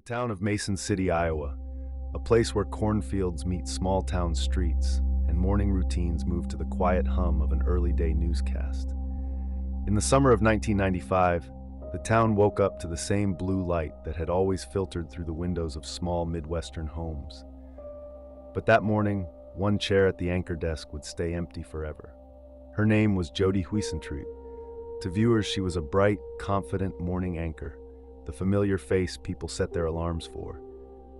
town of Mason City, Iowa, a place where cornfields meet small-town streets and morning routines move to the quiet hum of an early-day newscast. In the summer of 1995, the town woke up to the same blue light that had always filtered through the windows of small Midwestern homes. But that morning, one chair at the anchor desk would stay empty forever. Her name was Jodi Huisentruit. To viewers, she was a bright, confident morning anchor, the familiar face people set their alarms for.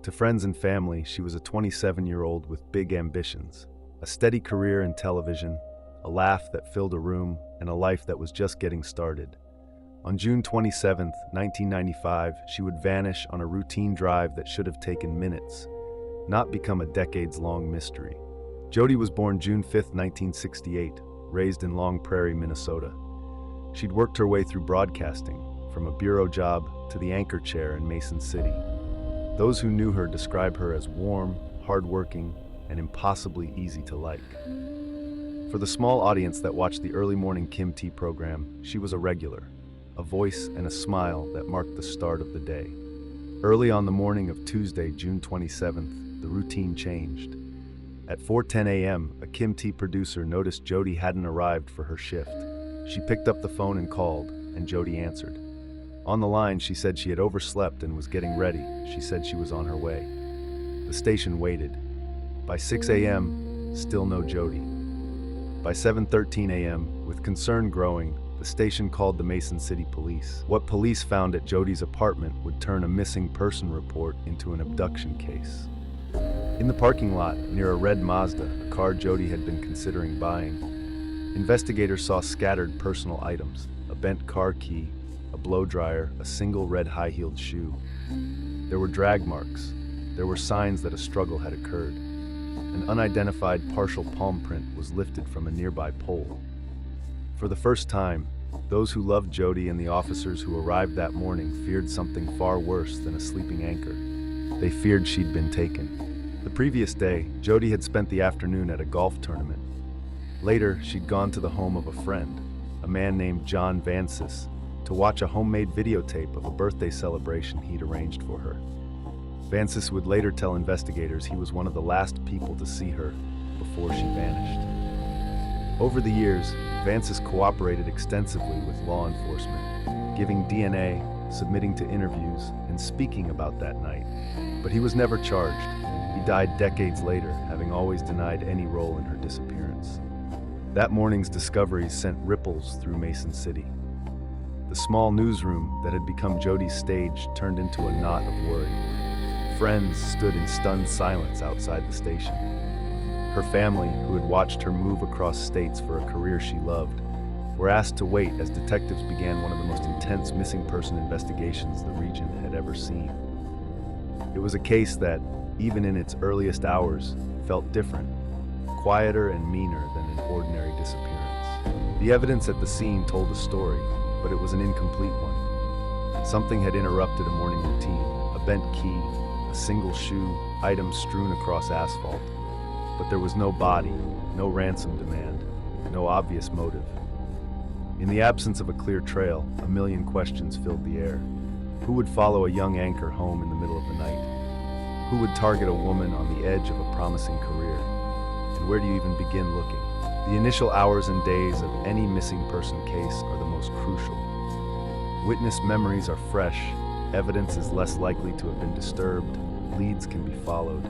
To friends and family, she was a 27-year-old with big ambitions, a steady career in television, a laugh that filled a room, and a life that was just getting started. On June 27, 1995, she would vanish on a routine drive that should have taken minutes, not become a decades-long mystery. Jodi was born June 5, 1968, raised in Long Prairie, Minnesota. She'd worked her way through broadcasting, from a bureau job to the anchor chair in Mason City. Those who knew her describe her as warm, hardworking, and impossibly easy to like. For the small audience that watched the early morning KIMT-TV program, she was a regular, a voice and a smile that marked the start of the day. Early on the morning of Tuesday, June 27th, the routine changed. At 4:10 a.m., a KIMT-TV producer noticed Jodi hadn't arrived for her shift. She picked up the phone and called, and Jodi answered. On the line, she said she had overslept and was getting ready. She said she was on her way. The station waited. By 6 a.m., still no Jodi. By 7:13 a.m., with concern growing, the station called the Mason City police. What police found at Jodi's apartment would turn a missing person report into an abduction case. In the parking lot, near a red Mazda, a car Jodi had been considering buying, investigators saw scattered personal items, a bent car key, a blow dryer, a single red high-heeled shoe. There were drag marks. There were signs that a struggle had occurred. An unidentified partial palm print was lifted from a nearby pole. For the first time, those who loved Jodi and the officers who arrived that morning feared something far worse than a sleeping anchor. They feared she'd been taken. The previous day, Jodi had spent the afternoon at a golf tournament. Later, she'd gone to the home of a friend, a man named John Vansis, to watch a homemade videotape of a birthday celebration he'd arranged for her. Vansis would later tell investigators he was one of the last people to see her before she vanished. Over the years, Vansis cooperated extensively with law enforcement, giving DNA, submitting to interviews, and speaking about that night. But he was never charged. He died decades later, having always denied any role in her disappearance. That morning's discoveries sent ripples through Mason City. The small newsroom that had become Jodi's stage turned into a knot of worry. Friends stood in stunned silence outside the station. Her family, who had watched her move across states for a career she loved, were asked to wait as detectives began one of the most intense missing person investigations the region had ever seen. It was a case that, even in its earliest hours, felt different, quieter and meaner than an ordinary disappearance. The evidence at the scene told a story, but it was an incomplete one. Something had interrupted a morning routine, a bent key, a single shoe, items strewn across asphalt. But there was no body, no ransom demand, no obvious motive. In the absence of a clear trail, a million questions filled the air. Who would follow a young anchor home in the middle of the night? Who would target a woman on the edge of a promising career? And where do you even begin looking? The initial hours and days of any missing person case are the most crucial. Witness memories are fresh, evidence is less likely to have been disturbed, leads can be followed.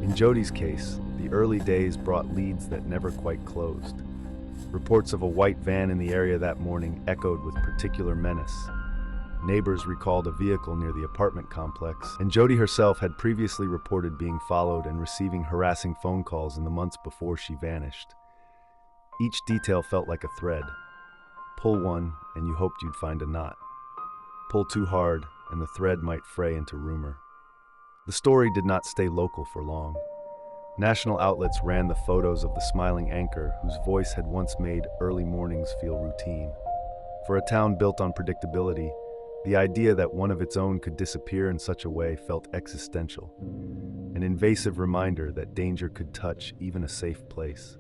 In Jodi's case, the early days brought leads that never quite closed. Reports of a white van in the area that morning echoed with particular menace. Neighbors recalled a vehicle near the apartment complex, and Jodi herself had previously reported being followed and receiving harassing phone calls in the months before she vanished. Each detail felt like a thread. Pull one, and you hoped you'd find a knot. Pull too hard, and the thread might fray into rumor. The story did not stay local for long. National outlets ran the photos of the smiling anchor whose voice had once made early mornings feel routine. For a town built on predictability, the idea that one of its own could disappear in such a way felt existential, an invasive reminder that danger could touch even a safe place.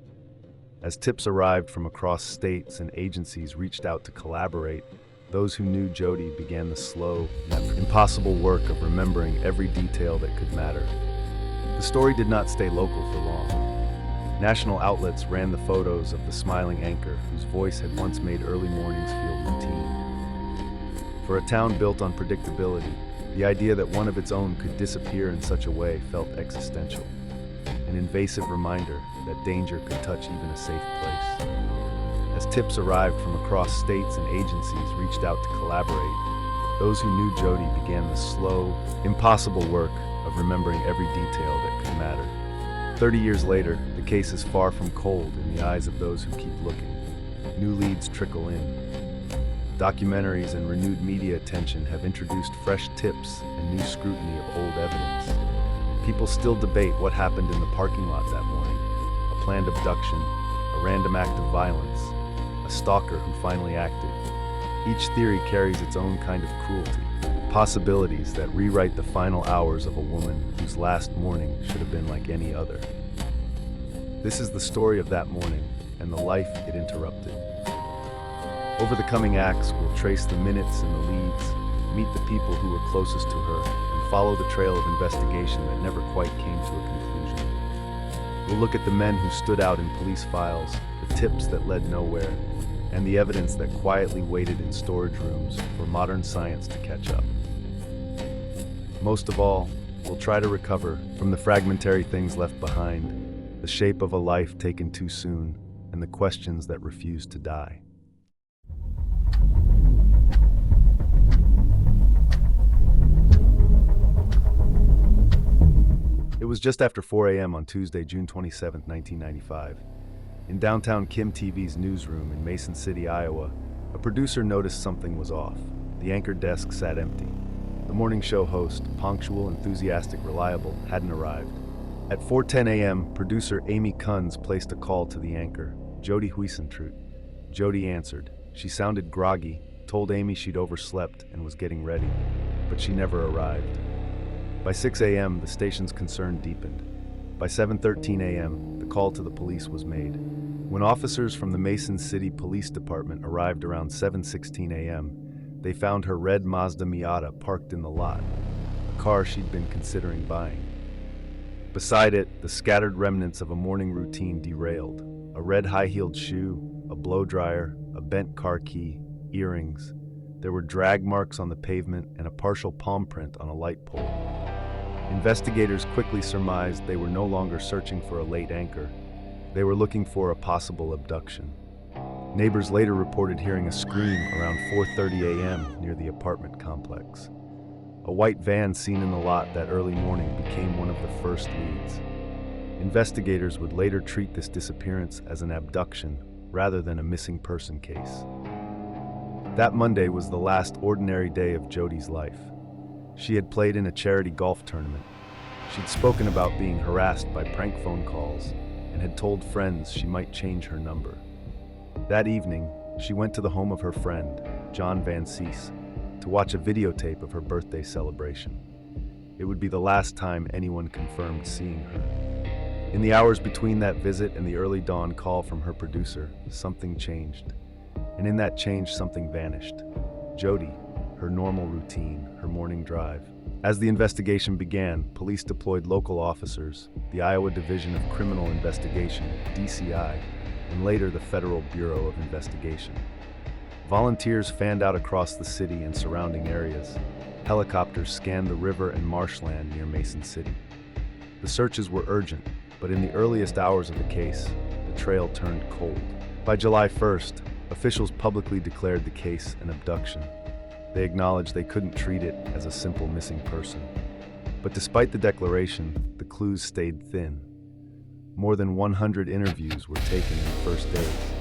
As tips arrived from across states and agencies reached out to collaborate, those who knew Jodi began the slow, impossible work of remembering every detail that could matter. The story did not stay local for long. National outlets ran the photos of the smiling anchor whose voice had once made early mornings feel routine. For a town built on predictability, the idea that one of its own could disappear in such a way felt existential, an invasive reminder that danger could touch even a safe place. As tips arrived from across states and agencies reached out to collaborate, those who knew Jodi began the slow, impossible work of remembering every detail that could matter. 30 years later, the case is far from cold in the eyes of those who keep looking. New leads trickle in. Documentaries and renewed media attention have introduced fresh tips and new scrutiny of old evidence. People still debate what happened in the parking lot that morning: a planned abduction, a random act of violence, a stalker who finally acted. Each theory carries its own kind of cruelty, possibilities that rewrite the final hours of a woman whose last morning should have been like any other. This is the story of that morning and the life it interrupted. Over the coming acts, we'll trace the minutes and the leads, meet the people who were closest to her, and follow the trail of investigation that never quite came to a conclusion. We'll look at the men who stood out in police files, the tips that led nowhere, and the evidence that quietly waited in storage rooms for modern science to catch up. Most of all, we'll try to recover from the fragmentary things left behind, the shape of a life taken too soon, and the questions that refuse to die. It was just after 4 a.m. on Tuesday, June 27, 1995. In downtown KIMT-TV's newsroom in Mason City, Iowa, a producer noticed something was off. The anchor desk sat empty. The morning show host, punctual, enthusiastic, reliable, hadn't arrived. At 4:10 a.m., producer Amy Kunz placed a call to the anchor, Jodi Huisentruit. Jodi answered. She sounded groggy, told Amy she'd overslept and was getting ready, but she never arrived. By 6 a.m., the station's concern deepened. By 7:13 a.m., the call to the police was made. When officers from the Mason City Police Department arrived around 7:16 a.m., they found her red Mazda Miata parked in the lot, a car she'd been considering buying. Beside it, the scattered remnants of a morning routine derailed: a red high-heeled shoe, a blow dryer, a bent car key, earrings. There were drag marks on the pavement and a partial palm print on a light pole. Investigators quickly surmised they were no longer searching for a late anchor. They were looking for a possible abduction. Neighbors later reported hearing a scream around 4:30 a.m. near the apartment complex. A white van seen in the lot that early morning became one of the first leads. Investigators would later treat this disappearance as an abduction rather than a missing person case. That Monday was the last ordinary day of Jodi's life. She had played in a charity golf tournament. She'd spoken about being harassed by prank phone calls and had told friends she might change her number. That evening, she went to the home of her friend, John Van Cease, to watch a videotape of her birthday celebration. It would be the last time anyone confirmed seeing her. In the hours between that visit and the early dawn call from her producer, something changed. And in that change, something vanished. Jodi, her normal routine, her morning drive. As the investigation began, police deployed local officers, the Iowa Division of Criminal Investigation, DCI, and later the Federal Bureau of Investigation. Volunteers fanned out across the city and surrounding areas. Helicopters scanned the river and marshland near Mason City. The searches were urgent, but in the earliest hours of the case, the trail turned cold. By July 1st, officials publicly declared the case an abduction. They acknowledged they couldn't treat it as a simple missing person. But despite the declaration, the clues stayed thin. More than 100 interviews were taken in the first days.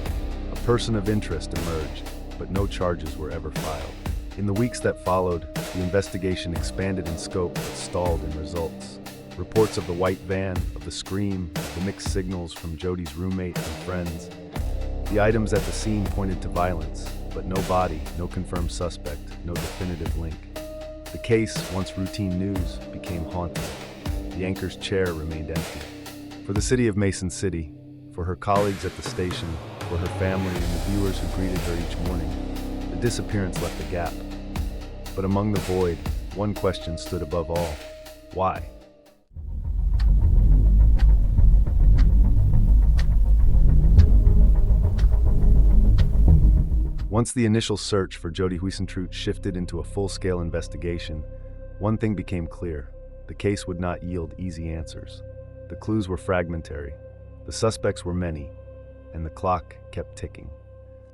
A person of interest emerged, but no charges were ever filed. In the weeks that followed, the investigation expanded in scope but stalled in results. Reports of the white van, of the scream, the mixed signals from Jodi's roommate and friends. The items at the scene pointed to violence, but no body, no confirmed suspect, no definitive link. The case, once routine news, became haunting. The anchor's chair remained empty. For the city of Mason City, for her colleagues at the station, for her family and the viewers who greeted her each morning, the disappearance left a gap. But among the void, one question stood above all. Why? Once the initial search for Jodi Huisentruit shifted into a full-scale investigation, one thing became clear. The case would not yield easy answers. The clues were fragmentary, the suspects were many, and the clock kept ticking.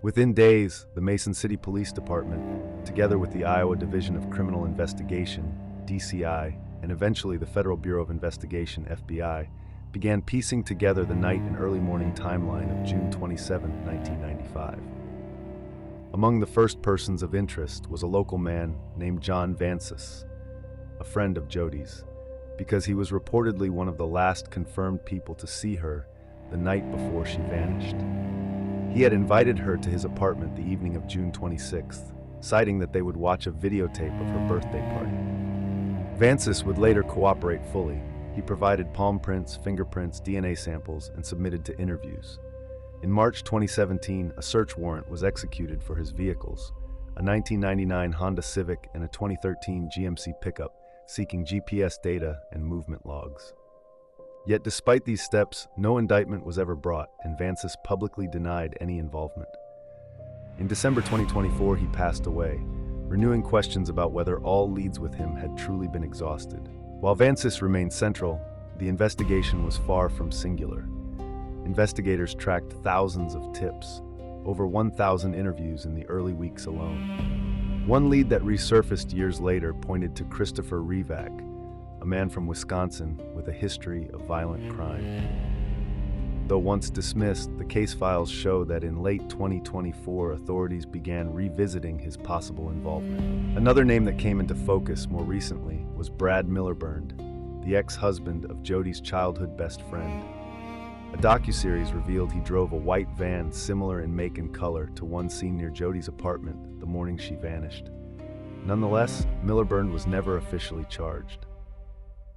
Within days, the Mason City Police Department, together with the Iowa Division of Criminal Investigation, DCI, and eventually the Federal Bureau of Investigation, FBI, began piecing together the night and early morning timeline of June 27, 1995. Among the first persons of interest was a local man named John Vansis, a friend of Jodi's, because he was reportedly one of the last confirmed people to see her the night before she vanished. He had invited her to his apartment the evening of June 26th, citing that they would watch a videotape of her birthday party. Vansis would later cooperate fully. He provided palm prints, fingerprints, DNA samples, and submitted to interviews. In March 2017, a search warrant was executed for his vehicles, a 1999 Honda Civic and a 2013 GMC pickup, seeking GPS data and movement logs. Yet despite these steps, no indictment was ever brought, and Vansis publicly denied any involvement. In December 2024, he passed away, renewing questions about whether all leads with him had truly been exhausted. While Vansis remained central, the investigation was far from singular. Investigators tracked thousands of tips, over 1,000 interviews in the early weeks alone. One lead that resurfaced years later pointed to Christopher Revak, a man from Wisconsin with a history of violent crime. Though once dismissed, the case files show that in late 2024, authorities began revisiting his possible involvement. Another name that came into focus more recently was Brad Miliband, the ex-husband of Jodi's childhood best friend. A docuseries revealed he drove a white van similar in make and color to one seen near Jodi's apartment the morning she vanished. Nonetheless, Miliband was never officially charged.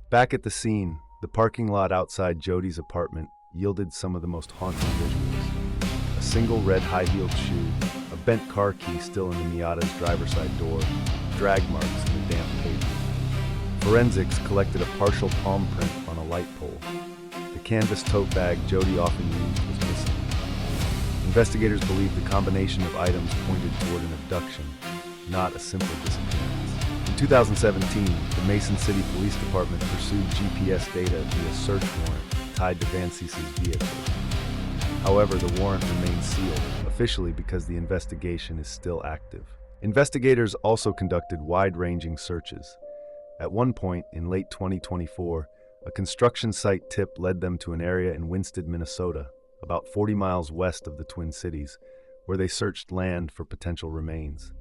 Back at the scene, the parking lot outside Jodi's apartment yielded some of the most haunting visuals. A single red high-heeled shoe, a bent car key still in the Miata's driver's side door, drag marks in the damp pavement. Forensics collected a partial palm print on a light pole. The canvas tote bag Jodi often used was missing. Investigators believe the combination of items pointed toward an abduction, not a simple disappearance. In 2017, the Mason City Police Department pursued GPS data via search warrant tied to Vansis's vehicle. However, the warrant remains sealed, officially because the investigation is still active. Investigators also conducted wide-ranging searches. At one point, in late 2024, a construction site tip led them to an area in Winsted, Minnesota, about 40 miles west of the Twin Cities, where they searched land for potential remains.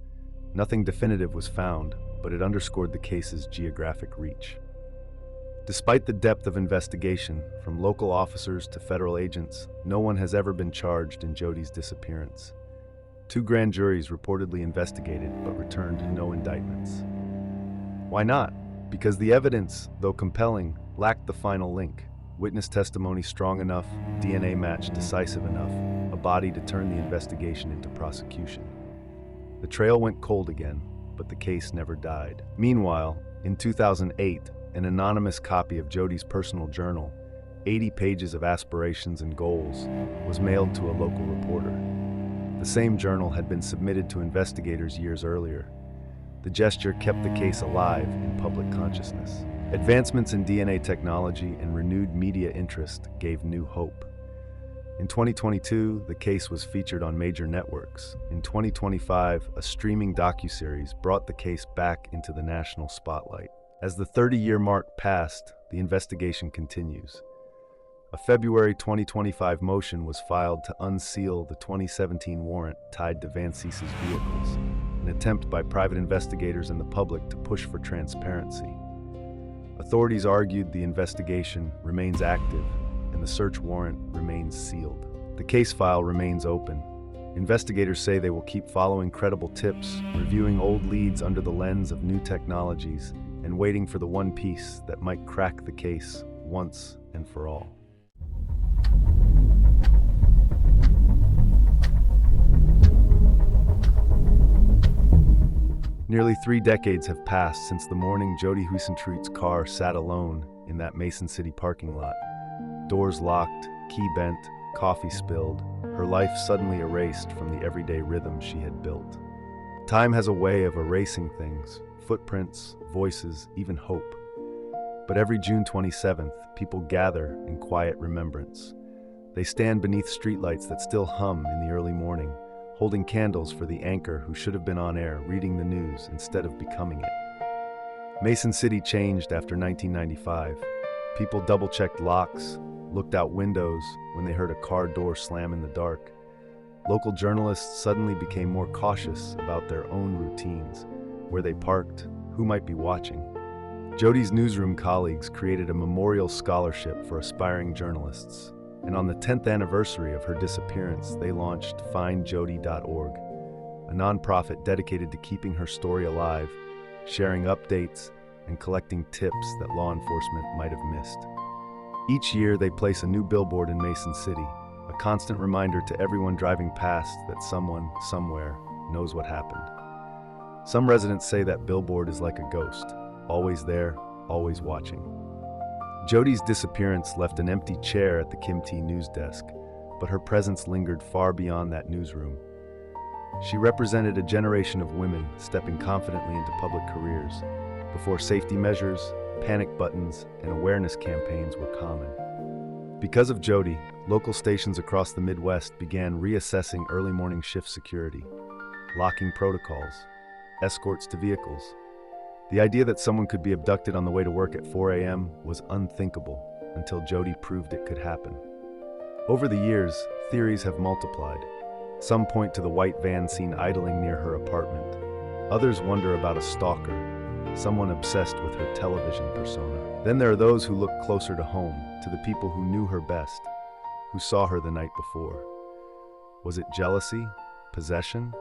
Nothing definitive was found, but it underscored the case's geographic reach. Despite the depth of investigation, from local officers to federal agents, no one has ever been charged in Jodi's disappearance. 2 grand juries reportedly investigated but returned no indictments. Why not? Because the evidence, though compelling, lacked the final link. Witness testimony strong enough, DNA match decisive enough, a body to turn the investigation into prosecution. The trail went cold again, but the case never died. Meanwhile, in 2008, an anonymous copy of Jodi's personal journal, 80 pages of aspirations and goals, was mailed to a local reporter. The same journal had been submitted to investigators years earlier. The gesture kept the case alive in public consciousness. Advancements in DNA technology and renewed media interest gave new hope. In 2022, the case was featured on major networks. In 2025, a streaming docuseries brought the case back into the national spotlight. As the 30-year mark passed, the investigation continues. A February 2025 motion was filed to unseal the 2017 warrant tied to Vansis's vehicles, an attempt by private investigators and the public to push for transparency. Authorities argued the investigation remains active and the search warrant remains sealed. The case file remains open. Investigators say they will keep following credible tips, reviewing old leads under the lens of new technologies, and waiting for the one piece that might crack the case once and for all. Nearly 3 decades have passed since the morning Jodi Huisentruit's car sat alone in that Mason City parking lot. Doors locked, key bent, coffee spilled, her life suddenly erased from the everyday rhythm she had built. Time has a way of erasing things, footprints, voices, even hope. But every June 27th, people gather in quiet remembrance. They stand beneath streetlights that still hum in the early morning, holding candles for the anchor who should have been on air reading the news instead of becoming it. Mason City changed after 1995. People double-checked locks, looked out windows when they heard a car door slam in the dark. Local journalists suddenly became more cautious about their own routines, where they parked, who might be watching. Jodi's newsroom colleagues created a memorial scholarship for aspiring journalists, and on the 10th anniversary of her disappearance, they launched FindJodi.org, a nonprofit dedicated to keeping her story alive, sharing updates, and collecting tips that law enforcement might have missed. Each year, they place a new billboard in Mason City, a constant reminder to everyone driving past that someone, somewhere, knows what happened. Some residents say that billboard is like a ghost, always there, always watching. Jodi's disappearance left an empty chair at the KIMT news desk, but her presence lingered far beyond that newsroom. She represented a generation of women stepping confidently into public careers, before safety measures, panic buttons, and awareness campaigns were common. Because of Jodi, local stations across the Midwest began reassessing early morning shift security, locking protocols, escorts to vehicles. The idea that someone could be abducted on the way to work at 4 a.m. was unthinkable until Jodi proved it could happen. Over the years, theories have multiplied. Some point to the white van seen idling near her apartment. Others wonder about a stalker, someone obsessed with her television persona. Then there are those who look closer to home, to the people who knew her best, who saw her the night before. Was it jealousy? Possession?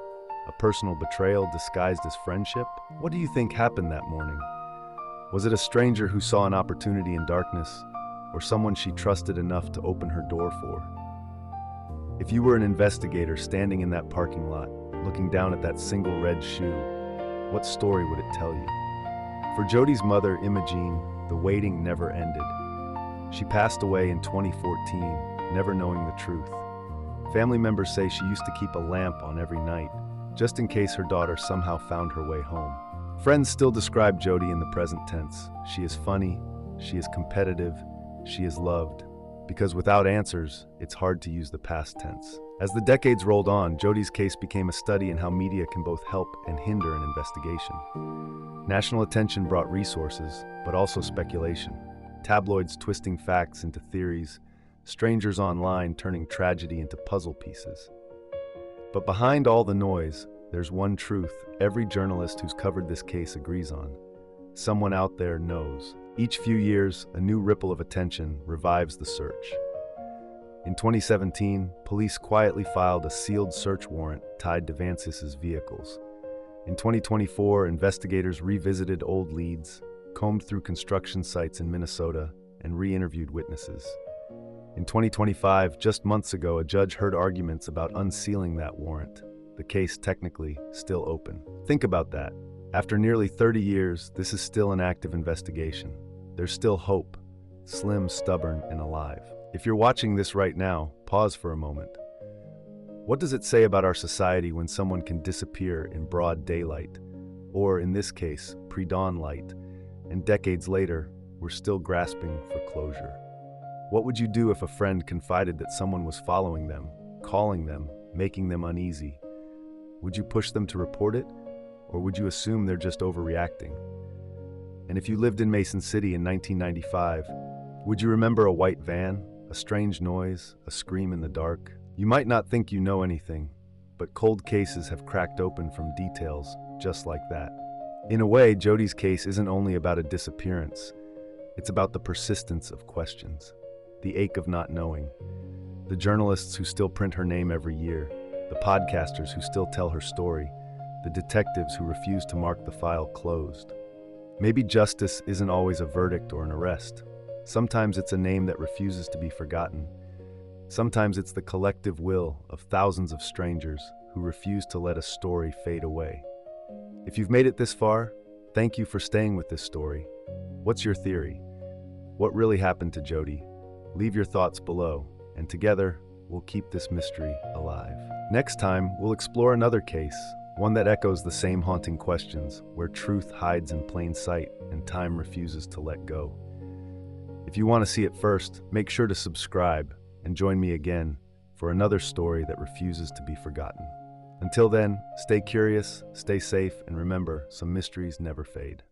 A personal betrayal disguised as friendship? What do you think happened that morning? Was it a stranger who saw an opportunity in darkness, or someone she trusted enough to open her door for? If you were an investigator standing in that parking lot, looking down at that single red shoe, what story would it tell you? For Jodi's mother, Imogene, the waiting never ended. She passed away in 2014, never knowing the truth. Family members say she used to keep a lamp on every night, just in case her daughter somehow found her way home. Friends still describe Jodi in the present tense. She is funny, she is competitive, she is loved. Because without answers, it's hard to use the past tense. As the decades rolled on, Jodi's case became a study in how media can both help and hinder an investigation. National attention brought resources, but also speculation. Tabloids twisting facts into theories, strangers online turning tragedy into puzzle pieces. But behind all the noise, there's one truth every journalist who's covered this case agrees on. Someone out there knows. Each few years, a new ripple of attention revives the search. In 2017, police quietly filed a sealed search warrant tied to Vancis's vehicles. In 2024, investigators revisited old leads, combed through construction sites in Minnesota, and re-interviewed witnesses. In 2025, just months ago, a judge heard arguments about unsealing that warrant, the case technically still open. Think about that. After nearly 30 years, this is still an active investigation. There's still hope, slim, stubborn, and alive. If you're watching this right now, pause for a moment. What does it say about our society when someone can disappear in broad daylight, or in this case, pre-dawn light, and decades later, we're still grasping for closure? What would you do if a friend confided that someone was following them, calling them, making them uneasy? Would you push them to report it, or would you assume they're just overreacting? And if you lived in Mason City in 1995, would you remember a white van, a strange noise, a scream in the dark? You might not think you know anything, but cold cases have cracked open from details just like that. In a way, Jodi's case isn't only about a disappearance. It's about the persistence of questions, the ache of not knowing, the journalists who still print her name every year, the podcasters who still tell her story, the detectives who refuse to mark the file closed. Maybe justice isn't always a verdict or an arrest. Sometimes it's a name that refuses to be forgotten. Sometimes it's the collective will of thousands of strangers who refuse to let a story fade away. If you've made it this far, thank you for staying with this story. What's your theory? What really happened to Jodi? Leave your thoughts below, and together, we'll keep this mystery alive. Next time, we'll explore another case, one that echoes the same haunting questions, where truth hides in plain sight and time refuses to let go. If you want to see it first, make sure to subscribe and join me again for another story that refuses to be forgotten. Until then, stay curious, stay safe, and remember, some mysteries never fade.